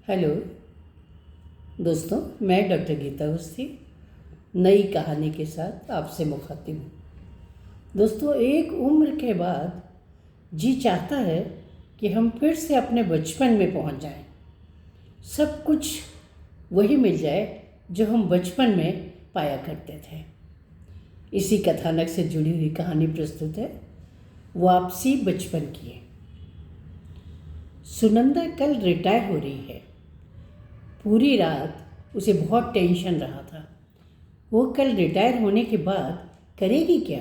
Hello दोस्तों, मैं doctor Gita Awasthi नई कहानी के साथ आपसे मुखातिब हूँ। दोस्तों, एक उम्र के बाद जी चाहता है कि हम फिर से अपने बचपन में पहुँच जाएं। सब कुछ वही मिल जाए जो हम बचपन में पाया करते थे। इसी कथानक से जुड़ी हुई कहानी प्रस्तुत है वापसी बचपन की है। सुनंदा कल रिटायर हो रही है। पूरी रात उसे बहुत टेंशन रहा था। वो कल रिटायर होने के बाद करेगी क्या।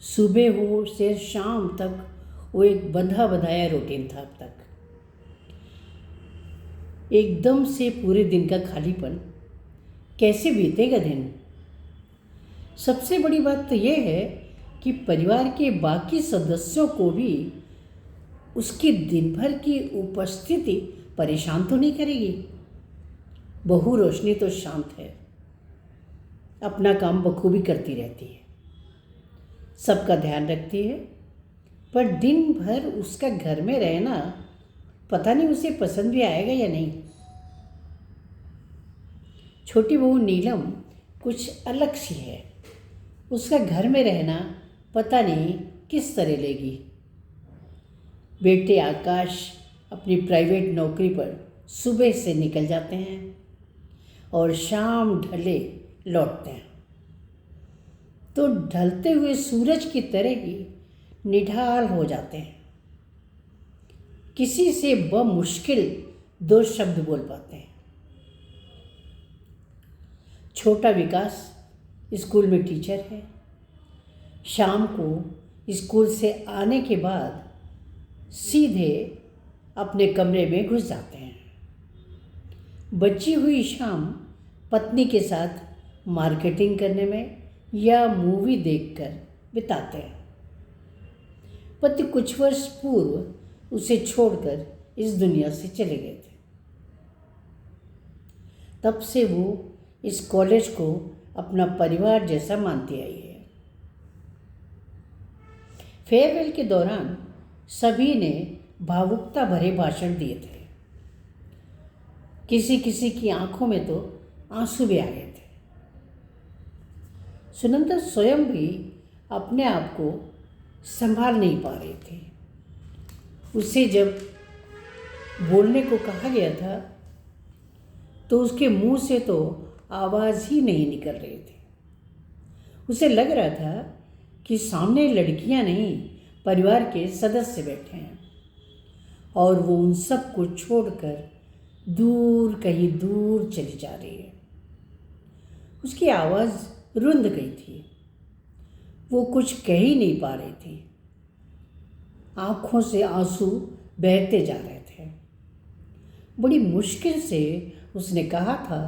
सुबह हो से शाम तक वो एक बंधा बंधाया रूटीन था। अब तक एकदम से पूरे दिन का खालीपन। कैसे बीतेगा दिन। सबसे बड़ी बात तो ये है कि परिवार के बाकी सदस्यों को भी उसकी दिन भर की उपस्थिति परेशान तो नहीं करेगी। बहू रोशनी तो शांत है, अपना काम बखूबी करती रहती है, सबका ध्यान रखती है, पर दिन भर उसका घर में रहना पता नहीं उसे पसंद भी आएगा या नहीं। छोटी बहू नीलम कुछ अलग सी है। उसका घर में रहना पता नहीं किस तरह लेगी। बेटे आकाश अपनी प्राइवेट नौकरी पर सुबह से निकल जाते हैं और शाम ढले लौटते हैं तो ढलते हुए सूरज की तरह ही निढाल हो जाते हैं। किसी से बमुश्किल दो शब्द बोल पाते हैं। छोटा विकास स्कूल में टीचर है। शाम को स्कूल से आने के बाद सीधे अपने कमरे में घुस जाते हैं। बची हुई शाम पत्नी के साथ मार्केटिंग करने में या मूवी देखकर बिताते हैं। पति कुछ वर्ष पूर्व उसे छोड़कर इस दुनिया से चले गए थे। तब से वो इस कॉलेज को अपना परिवार जैसा मानती आई है। फेयरवेल के दौरान सभी ने भावुकता भरे भाषण दिए थे। किसी किसी की आंखों में तो आंसू भी आ गए थे। सुनंदा स्वयं भी अपने आप को संभाल नहीं पा रही थी। उसे जब बोलने को कहा गया था तो उसके मुंह से तो आवाज़ ही नहीं निकल रही थी। उसे लग रहा था कि सामने लड़कियां नहीं, परिवार के सदस्य बैठे हैं और वो उन सब को छोड़कर दूर कहीं दूर चली जा रही है। उसकी आवाज़ रुंध गई थी। वो कुछ कह ही नहीं पा रही थी। आंखों से आंसू बहते जा रहे थे। बड़ी मुश्किल से उसने कहा था,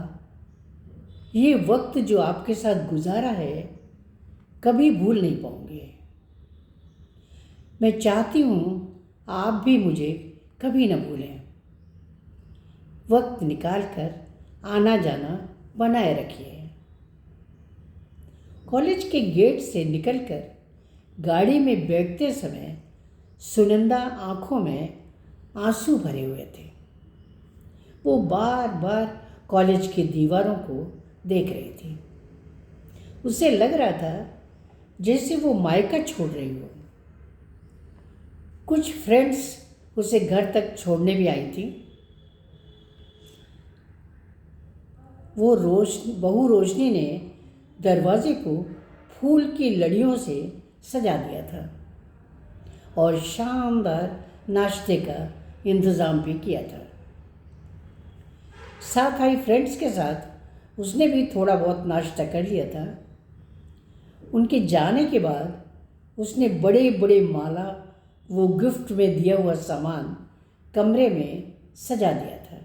ये वक्त जो आपके साथ गुजारा है कभी भूल नहीं पाऊंगी। मैं चाहती हूँ आप भी मुझे कभी न भूलें। वक्त निकाल कर आना जाना बनाए रखिए। कॉलेज के गेट से निकलकर गाड़ी में बैठते समय सुनंदा आंखों में आंसू भरे हुए थे। वो बार बार कॉलेज की दीवारों को देख रही थी। उसे लग रहा था जैसे वो मायका छोड़ रही हो। कुछ फ्रेंड्स उसे घर तक छोड़ने भी आई थी। बहू रोशनी ने दरवाजे को फूल की लड़ियों से सजा दिया था और शानदार नाश्ते का इंतज़ाम भी किया था। साथ आई फ्रेंड्स के साथ उसने भी थोड़ा बहुत नाश्ता कर लिया था। उनके जाने के बाद उसने बड़े बड़े माला, वो गिफ्ट में दिया हुआ सामान कमरे में सजा दिया था।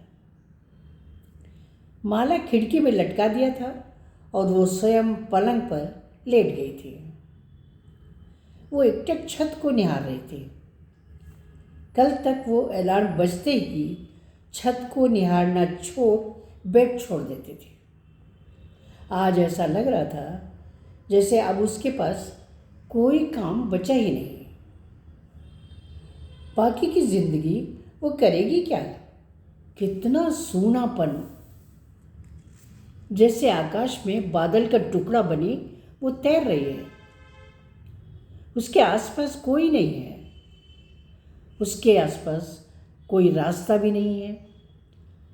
माला खिड़की में लटका दिया था और वो स्वयं पलंग पर लेट गई थी। वो एकटक छत को निहार रही थी। कल तक वो अलार्म बजते ही छत को निहारना छोड़ बेड छोड़ देती थी। आज ऐसा लग रहा था जैसे अब उसके पास कोई काम बचा ही नहीं। बाकी की जिंदगी वो करेगी क्या। कितना सूनापन, जैसे आकाश में बादल का टुकड़ा बनी वो तैर रही है। उसके आसपास कोई नहीं है, उसके आसपास कोई रास्ता भी नहीं है,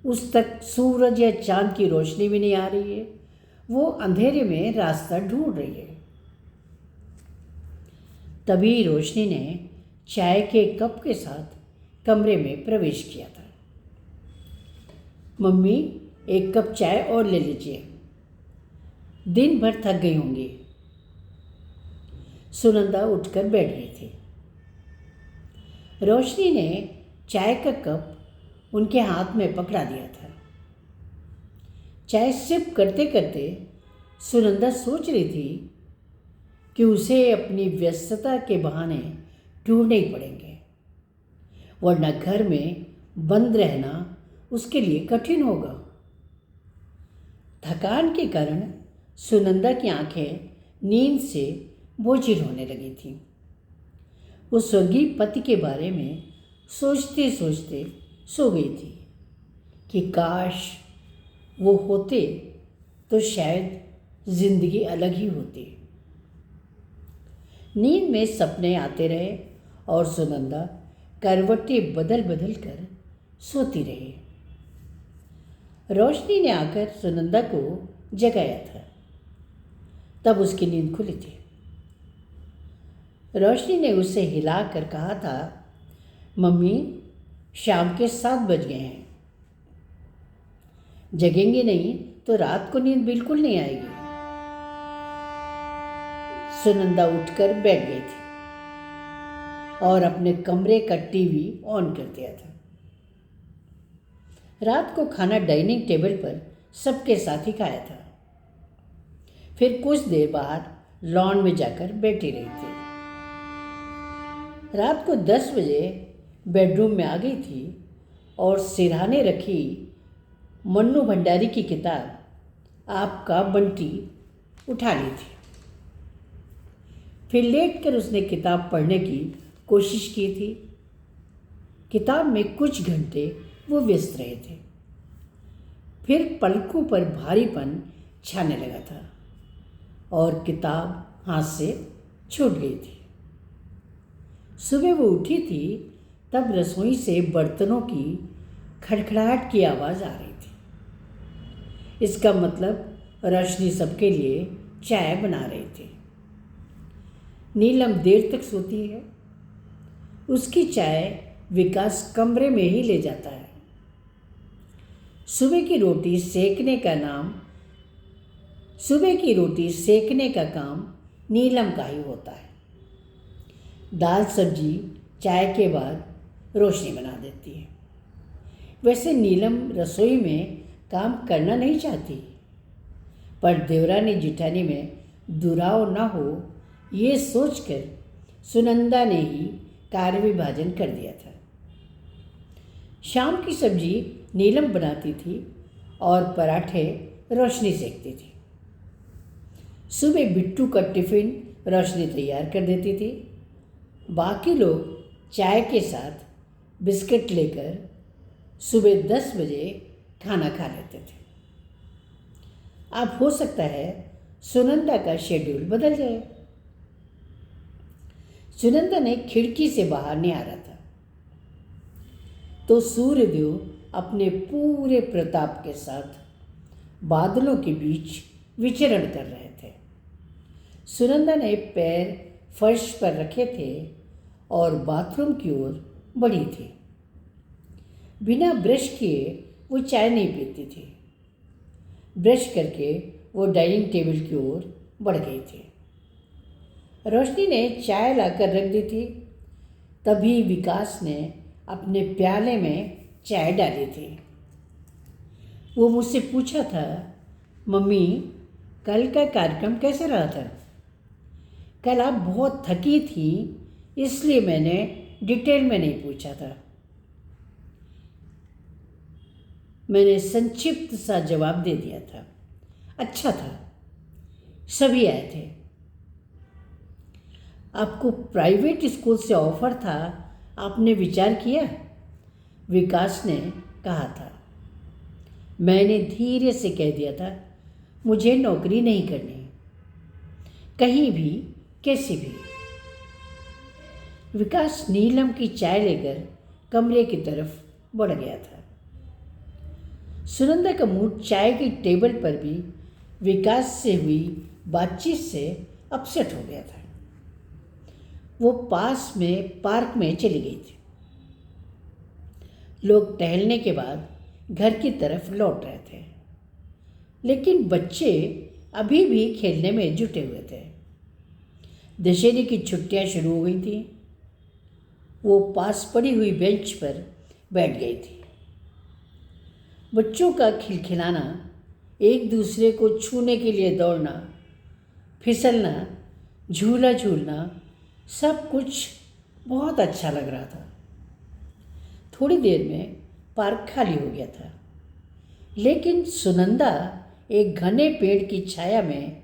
उस तक सूरज या चांद की रोशनी भी नहीं आ रही है। वो अंधेरे में रास्ता ढूंढ रही है। तभी रोशनी ने चाय के कप के साथ कमरे में प्रवेश किया था। मम्मी, एक कप चाय और ले लीजिए, दिन भर थक गई होंगी। सुनंदा उठकर बैठ गई थी। रोशनी ने चाय का कप उनके हाथ में पकड़ा दिया था। चाय सिप करते करते सुनंदा सोच रही थी कि उसे अपनी व्यस्तता के बहाने ढूंढने ही पड़ेंगे, वरना घर में बंद रहना उसके लिए कठिन होगा। थकान के कारण सुनंदा की आंखें नींद से बोझिल होने लगी थी। वो स्वर्गीय पति के बारे में सोचते सोचते सो गई थी कि काश वो होते तो शायद जिंदगी अलग ही होती। नींद में सपने आते रहे और सुनंदा करवटें बदल बदल कर सोती रही। रोशनी ने आकर सुनंदा को जगाया था, तब उसकी नींद खुली थी। रोशनी ने उसे हिलाकर कहा था, मम्मी, शाम के 7 बज गए हैं, जगेंगे नहीं तो रात को नींद बिल्कुल नहीं आएगी। सुनंदा उठकर बैठ गई थी और अपने कमरे का टीवी ऑन कर दिया था। रात को खाना डाइनिंग टेबल पर सबके साथ ही खाया था। फिर कुछ देर बाहर लॉन में जाकर बैठी रही थी। रात को 10 बजे बेडरूम में आ गई थी और सिरहाने रखी मन्नू भंडारी की किताब आपका बंटी उठा ली थी। फिर लेटकर उसने किताब पढ़ने की कोशिश की थी। किताब में कुछ घंटे वो व्यस्त रहे थे। फिर पलकों पर भारीपन छाने लगा था और किताब हाथ से छूट गई थी। सुबह वो उठी थी तब रसोई से बर्तनों की खड़खड़ाहट की आवाज़ आ रही थी। इसका मतलब रोशनी सबके लिए चाय बना रही थी। नीलम देर तक सोती है। उसकी चाय विकास कमरे में ही ले जाता है। सुबह की रोटी सेकने का काम नीलम का ही होता है। दाल सब्जी चाय के बाद रोशनी बना देती है। वैसे नीलम रसोई में काम करना नहीं चाहती, पर देवरानी जिठानी में दुराव ना हो ये सोचकर सुनंदा ने ही कार्य विभाजन कर दिया था। शाम की सब्जी नीलम बनाती थी और पराठे रोशनी सेकती थी। सुबह बिट्टू का टिफ़िन रोशनी तैयार कर देती थी। बाकी लोग चाय के साथ बिस्किट लेकर सुबह 10 बजे खाना खा लेते थे। अब हो सकता है सुनंदा का शेड्यूल बदल जाए। सुनंदा ने खिड़की से बाहर निहारा था तो सूर्यदेव अपने पूरे प्रताप के साथ बादलों के बीच विचरण कर रहे थे। सुनंदा ने पैर फर्श पर रखे थे और बाथरूम की ओर बढ़ी थी। बिना ब्रश किए वो चाय नहीं पीती थी। ब्रश करके वो डाइनिंग टेबल की ओर बढ़ गई थी। रोशनी ने चाय लाकर रख दी थी। तभी विकास ने अपने प्याले में चाय डाली थी। वो मुझसे पूछा था, मम्मी, कल का कार्यक्रम कैसे रहा था? कल आप बहुत थकी थी, इसलिए मैंने डिटेल में नहीं पूछा था। मैंने संक्षिप्त सा जवाब दे दिया था। अच्छा था, सभी आए थे। आपको प्राइवेट स्कूल से ऑफर था, आपने विचार किया? विकास ने कहा था। मैंने धीरे से कह दिया था, मुझे नौकरी नहीं करनी, कहीं भी, कैसे भी। विकास नीलम की चाय लेकर कमरे की तरफ बढ़ गया था। सुनंदा का मूड चाय की टेबल पर भी विकास से हुई बातचीत से अपसेट हो गया था। वो पास में पार्क में चली गई थी। लोग टहलने के बाद घर की तरफ लौट रहे थे, लेकिन बच्चे अभी भी खेलने में जुटे हुए थे। दशहरे की छुट्टियां शुरू हो गई थी। वो पास पड़ी हुई बेंच पर बैठ गई थी। बच्चों का खिलखिलाना, एक दूसरे को छूने के लिए दौड़ना, फिसलना, झूला झूलना, सब कुछ बहुत अच्छा लग रहा था। थोड़ी देर में पार्क खाली हो गया था, लेकिन सुनंदा एक घने पेड़ की छाया में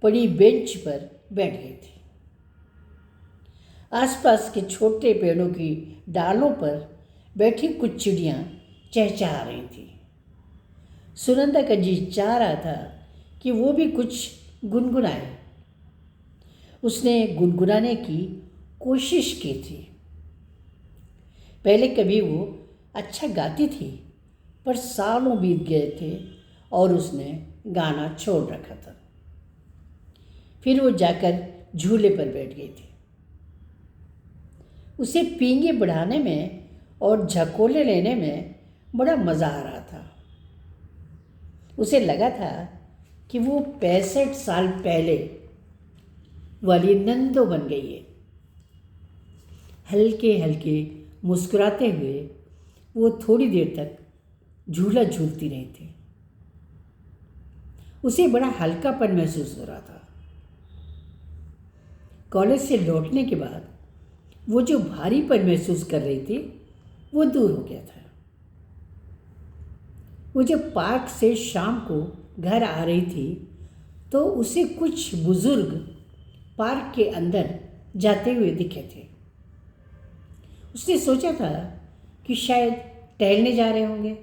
पड़ी बेंच पर बैठ गई थी। आसपास के छोटे पेड़ों की डालों पर बैठी कुछ चिड़ियाँ चहचहा रही थी। सुनंदा का जी चाह रहा था कि वो भी कुछ गुनगुनाए। उसने गुनगुनाने की कोशिश की थी। पहले कभी वो अच्छा गाती थी, पर सालों बीत गए थे और उसने गाना छोड़ रखा था। फिर वो जाकर झूले पर बैठ गई थी। उसे पींगे बढ़ाने में और झकोले लेने में बड़ा मज़ा आ रहा था। उसे लगा था कि वो 65 साल पहले वाली नंदो बन गई है। हल्के हल्के मुस्कुराते हुए वो थोड़ी देर तक झूला झूलती रही थी। उसे बड़ा हल्कापन महसूस हो रहा था। कॉलेज से लौटने के बाद वो जो भारीपन महसूस कर रही थी, वो दूर हो गया था। वो जब पार्क से शाम को घर आ रही थी, तो उसे कुछ बुजुर्ग पार्क के अंदर जाते हुए दिखे थे। उसने सोचा था कि शायद टहलने जा रहे होंगे,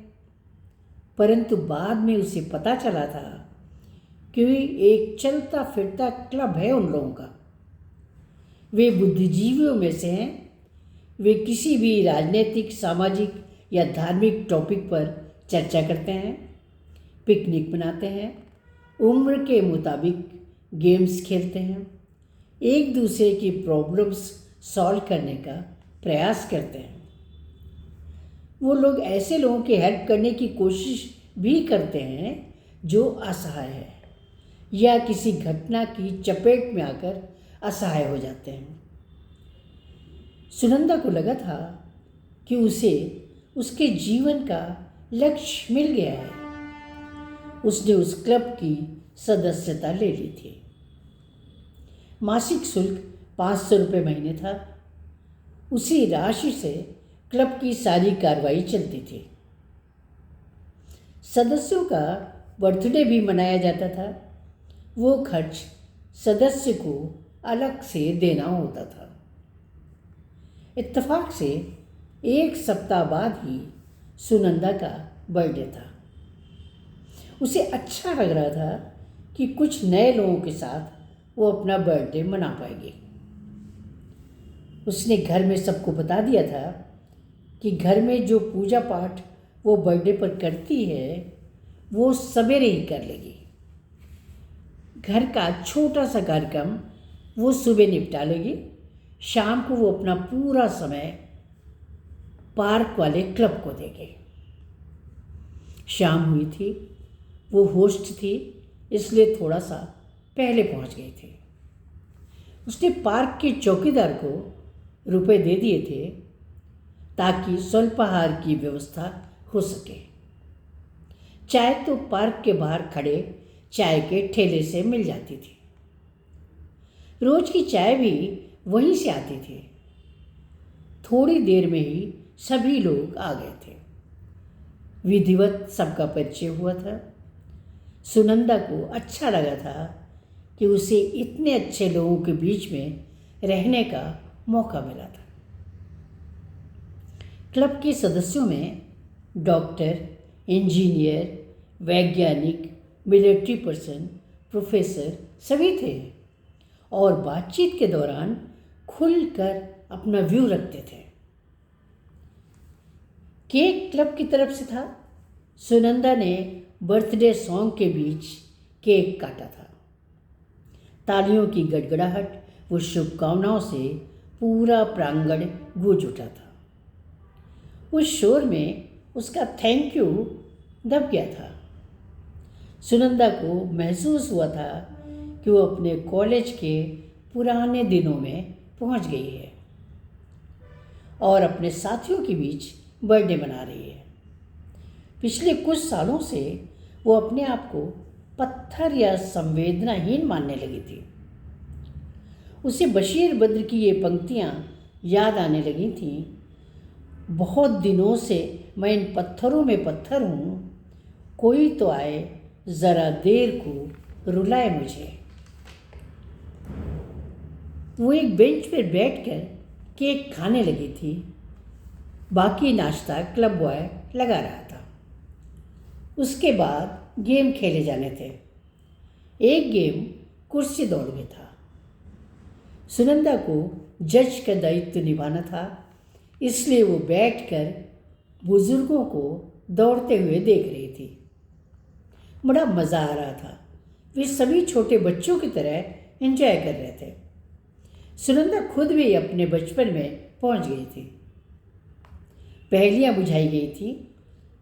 परंतु बाद में उसे पता चला था कि एक चलता फिरता क्लब है उन लोगों का। वे बुद्धिजीवियों में से हैं। वे किसी भी राजनीतिक, सामाजिक या धार्मिक टॉपिक पर चर्चा करते हैं, पिकनिक मनाते हैं, उम्र के मुताबिक गेम्स खेलते हैं, एक दूसरे की प्रॉब्लम्स सॉल्व करने का प्रयास करते हैं। वो लोग ऐसे लोगों की हेल्प करने की कोशिश भी करते हैं जो असहाय है या किसी घटना की चपेट में आकर असहाय हो जाते हैं। सुनंदा को लगा था कि उसे उसके जीवन का लक्ष्य मिल गया है। उसने उस क्लब की सदस्यता ले ली थी। मासिक शुल्क 500 रुपये महीने था। उसी राशि से क्लब की सारी कार्रवाई चलती थी। सदस्यों का बर्थडे भी मनाया जाता था। वो खर्च सदस्य को अलग से देना होता था। इत्तेफाक से 1 सप्ताह बाद ही सुनंदा का बर्थडे था। उसे अच्छा लग रहा था कि कुछ नए लोगों के साथ वो अपना बर्थडे मना पाएगी। उसने घर में सबको बता दिया था कि घर में जो पूजा पाठ वो बर्थडे पर करती है, वो सवेरे ही कर लेगी। घर का छोटा सा कार्यक्रम वो सुबह निपटा लेगी। शाम को वो अपना पूरा समय पार्क वाले क्लब को देगी। शाम हुई थी। वो होस्ट थी, इसलिए थोड़ा सा पहले पहुंच गई थी। उसने पार्क के चौकीदार को रुपए दे दिए थे ताकि स्वल्पाहार की व्यवस्था हो सके। चाय तो पार्क के बाहर खड़े चाय के ठेले से मिल जाती थी। रोज की चाय भी वहीं से आती थी। थोड़ी देर में ही सभी लोग आ गए थे। विधिवत सबका परिचय हुआ था। सुनंदा को अच्छा लगा था कि उसे इतने अच्छे लोगों के बीच में रहने का मौका मिला था। क्लब के सदस्यों में डॉक्टर, इंजीनियर, वैज्ञानिक, मिलिट्री पर्सन, प्रोफेसर सभी थे और बातचीत के दौरान खुलकर अपना व्यू रखते थे। केक क्लब की तरफ से था। सुनंदा ने बर्थडे सॉन्ग के बीच केक काटा था। तालियों की गड़गड़ाहट व शुभकामनाओं से पूरा प्रांगण गूंज उठा था। उस शोर में उसका थैंक यू दब गया था। सुनंदा को महसूस हुआ था कि वो अपने कॉलेज के पुराने दिनों में पहुंच गई है और अपने साथियों के बीच बर्थडे मना रही है। पिछले कुछ सालों से वो अपने आप को पत्थर या संवेदनाहीन मानने लगी थी। उसे बशीर बद्र की ये पंक्तियाँ याद आने लगी थीं, बहुत दिनों से मैं इन पत्थरों में पत्थर हूँ, कोई तो आए ज़रा देर को रुलाए मुझे। वो एक बेंच पर बैठकर केक खाने लगी थी। बाकी नाश्ता क्लब बॉय लगा रहा था। उसके बाद गेम खेले जाने थे। एक गेम कुर्सी दौड़ में था। सुनंदा को जज का दायित्व निभाना था, इसलिए वो बैठकर बुजुर्गों को दौड़ते हुए देख रही थी। बड़ा मज़ा आ रहा था। वे सभी छोटे बच्चों की तरह एंजॉय कर रहे थे। सुनंदा खुद भी अपने बचपन में पहुंच गई थी। पहेलियाँ बुझाई गई थी,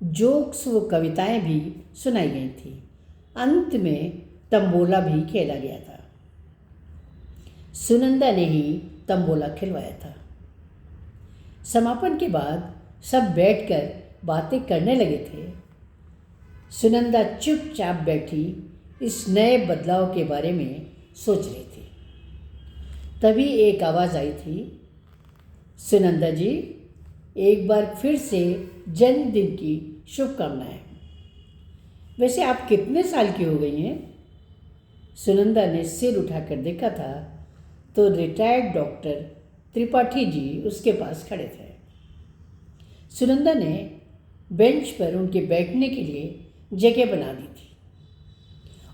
जोक्स व कविताएं भी सुनाई गई थी। अंत में तंबोला भी खेला गया था। सुनंदा ने ही तंबोला खिलवाया था। समापन के बाद सब बैठकर बातें करने लगे थे। सुनंदा चुपचाप बैठी इस नए बदलाव के बारे में सोच रही थी। तभी एक आवाज़ आई थी, सुनंदा जी, एक बार फिर से जन्मदिन की शुभकामनाएं। वैसे आप कितने साल की हो गई हैं? सुनंदा ने सिर उठाकर देखा था तो रिटायर्ड डॉक्टर त्रिपाठी जी उसके पास खड़े थे। सुनंदा ने बेंच पर उनके बैठने के लिए जगह बना दी थी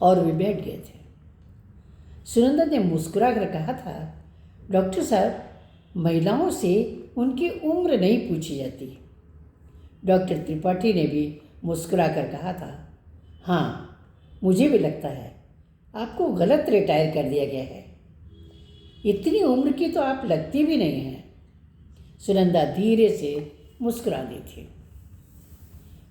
और वे बैठ गए थे। सुनंदा ने मुस्कुरा कर कहा था, डॉक्टर साहब, महिलाओं से उनकी उम्र नहीं पूछी जाती। डॉक्टर त्रिपाठी ने भी मुस्कुरा कर कहा था, हाँ, मुझे भी लगता है आपको गलत रिटायर कर दिया गया है। इतनी उम्र की तो आप लगती भी नहीं हैं। सुनंदा धीरे से मुस्कुरा दी थी।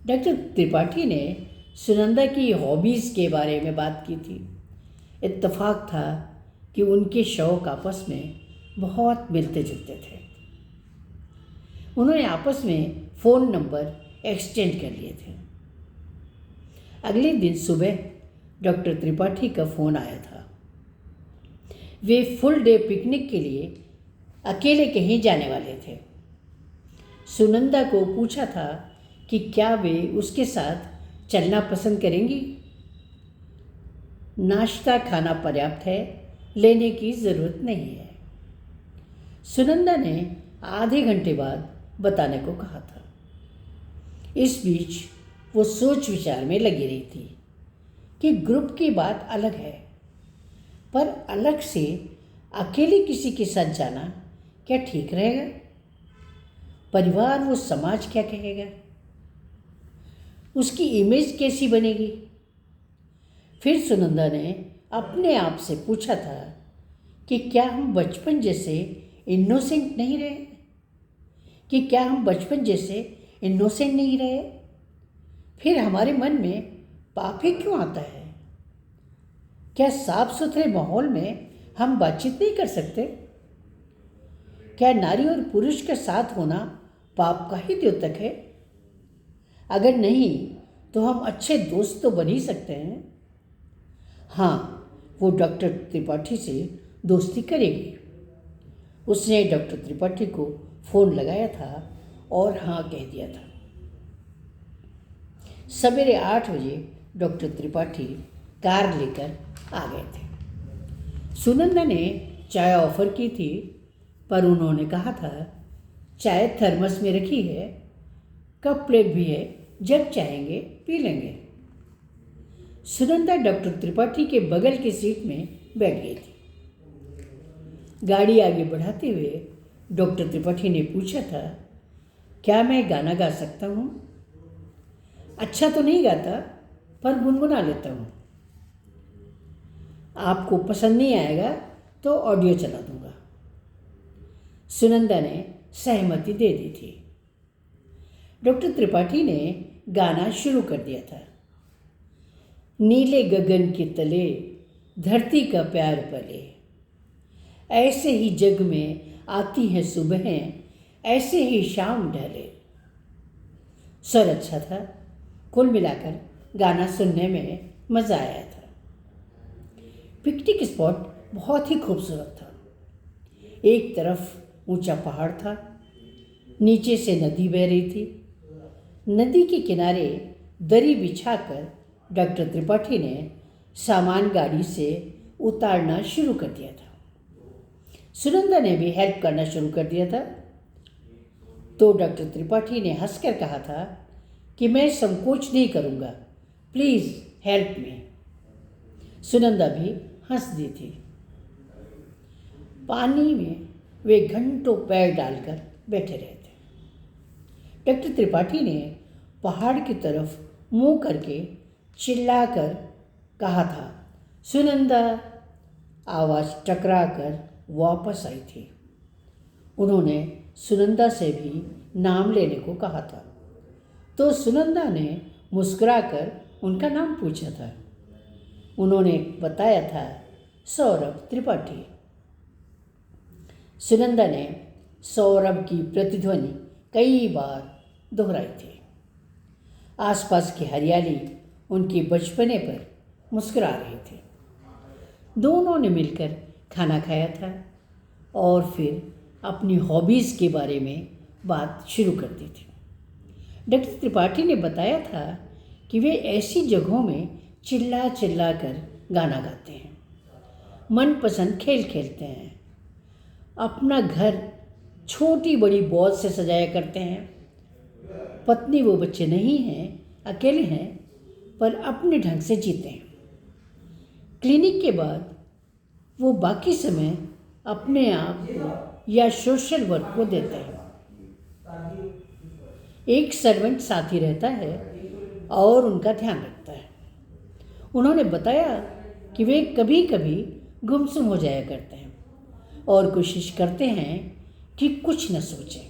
डॉक्टर त्रिपाठी ने सुनंदा की हॉबीज़ के बारे में बात की थी। इत्तेफाक था कि उनके शौक आपस में बहुत मिलते जुलते थे। उन्होंने आपस में फ़ोन नंबर एक्सचेंज कर लिए थे। अगले दिन सुबह डॉक्टर त्रिपाठी का फ़ोन आया था। वे फुल डे पिकनिक के लिए अकेले कहीं जाने वाले थे। सुनंदा को पूछा था कि क्या वे उसके साथ चलना पसंद करेंगी। नाश्ता खाना पर्याप्त है, लेने की ज़रूरत नहीं है। सुनंदा ने आधे घंटे बाद बताने को कहा था। इस बीच वो सोच विचार में लगी रही थी कि ग्रुप की बात अलग है, पर अलग से अकेले किसी के साथ जाना क्या ठीक रहेगा? परिवार व समाज क्या कहेगा? उसकी इमेज कैसी बनेगी? फिर सुनंदा ने अपने आप से पूछा था कि क्या हम बचपन जैसे इनोसेंट नहीं रहे? फिर हमारे मन में पाप ही क्यों आता है? क्या साफ सुथरे माहौल में हम बातचीत नहीं कर सकते? क्या नारी और पुरुष का साथ होना पाप का ही द्योतक है? अगर नहीं तो हम अच्छे दोस्त तो बन ही सकते हैं। हाँ, वो डॉक्टर त्रिपाठी से दोस्ती करेगी। उसने डॉक्टर त्रिपाठी को फ़ोन लगाया था और हाँ कह दिया था। सवेरे 8 बजे डॉक्टर त्रिपाठी कार लेकर आ गए थे। सुनंदा ने चाय ऑफ़र की थी, पर उन्होंने कहा था, चाय थर्मस में रखी है, कप प्लेट भी है, जब चाहेंगे पी लेंगे। सुनंदा डॉक्टर त्रिपाठी के बगल की सीट में बैठ गई थी। गाड़ी आगे बढ़ाते हुए डॉक्टर त्रिपाठी ने पूछा था, क्या मैं गाना गा सकता हूँ? अच्छा तो नहीं गाता, पर गुनगुना लेता हूँ। आपको पसंद नहीं आएगा तो ऑडियो चला दूंगा। सुनंदा ने सहमति दे दी थी। डॉक्टर त्रिपाठी ने गाना शुरू कर दिया था। नीले गगन के तले धरती का प्यार पले, ऐसे ही जग में आती हैं सुबहें, ऐसे ही शाम ढले। स्वर अच्छा था। कुल मिलाकर गाना सुनने में मज़ा आया था। पिकनिक स्पॉट बहुत ही खूबसूरत था। एक तरफ ऊंचा पहाड़ था, नीचे से नदी बह रही थी। नदी के किनारे दरी बिछाकर डॉक्टर त्रिपाठी ने सामान गाड़ी से उतारना शुरू कर दिया था। सुनंदा ने भी हेल्प करना शुरू कर दिया था। तो डॉक्टर त्रिपाठी ने हंसकर कहा था कि मैं संकोच नहीं करूँगा, प्लीज़ हेल्प मी। सुनंदा भी हंस दी थी। पानी में वे घंटों पैर डालकर बैठे रहे थे। डॉक्टर त्रिपाठी ने पहाड़ की तरफ मुंह करके चिल्लाकर कहा था, सुनंदा। आवाज़ टकरा कर वापस आई थी। उन्होंने सुनंदा से भी नाम लेने को कहा था, तो सुनंदा ने मुस्कुराकर उनका नाम पूछा था। उन्होंने बताया था, सौरभ त्रिपाठी। सुनंदा ने सौरभ की प्रतिध्वनि कई बार दोहराई थी। आसपास की हरियाली उनके बचपने पर मुस्कुरा रही थी। दोनों ने मिलकर खाना खाया था और फिर अपनी हॉबीज़ के बारे में बात शुरू कर दी थी। डॉक्टर त्रिपाठी ने बताया था कि वे ऐसी जगहों में चिल्ला चिल्ला कर गाना गाते हैं, मनपसंद खेल खेलते हैं, अपना घर छोटी बड़ी बॉल से सजाया करते हैं। पत्नी वो बच्चे नहीं हैं, अकेले हैं, पर अपने ढंग से जीते हैं। क्लिनिक के बाद वो बाकी समय अपने आप को या सोशल वर्क को देते हैं। एक सर्वेंट साथ ही रहता है और उनका ध्यान रखता है। उन्होंने बताया कि वे कभी कभी गुमसुम हो जाया करते हैं और कोशिश करते हैं कि कुछ न सोचें।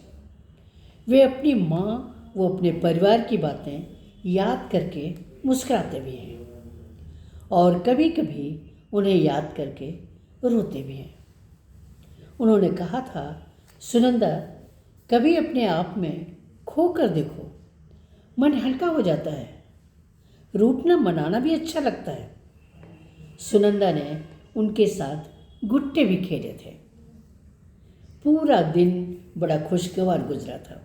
वे अपनी माँ वो अपने परिवार की बातें याद करके मुस्कुराते भी हैं और कभी कभी उन्हें याद करके रोते भी हैं। उन्होंने कहा था, सुनंदा, कभी अपने आप में खो कर देखो, मन हल्का हो जाता है। रूठना मनाना भी अच्छा लगता है। सुनंदा ने उनके साथ गुट्टे भी खेले थे। पूरा दिन बड़ा खुशगवार गुजरा था।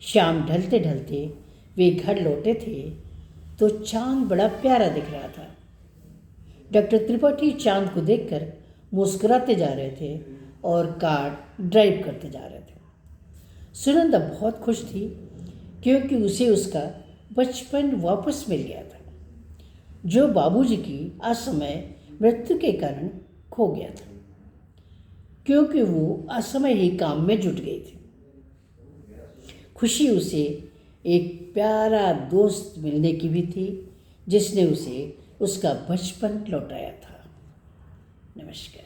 शाम ढलते ढलते वे घर लौटे थे तो चांद बड़ा प्यारा दिख रहा था। डॉक्टर त्रिपाठी चांद को देखकर मुस्कुराते जा रहे थे और कार ड्राइव करते जा रहे थे। सुनंदा बहुत खुश थी क्योंकि उसे उसका बचपन वापस मिल गया था, जो बाबूजी की असमय मृत्यु के कारण खो गया था, क्योंकि वो असमय ही काम में जुट गई थी। खुशी उसे एक प्यारा दोस्त मिलने की भी थी, जिसने उसे उसका बचपन लौटाया था। नमस्कार।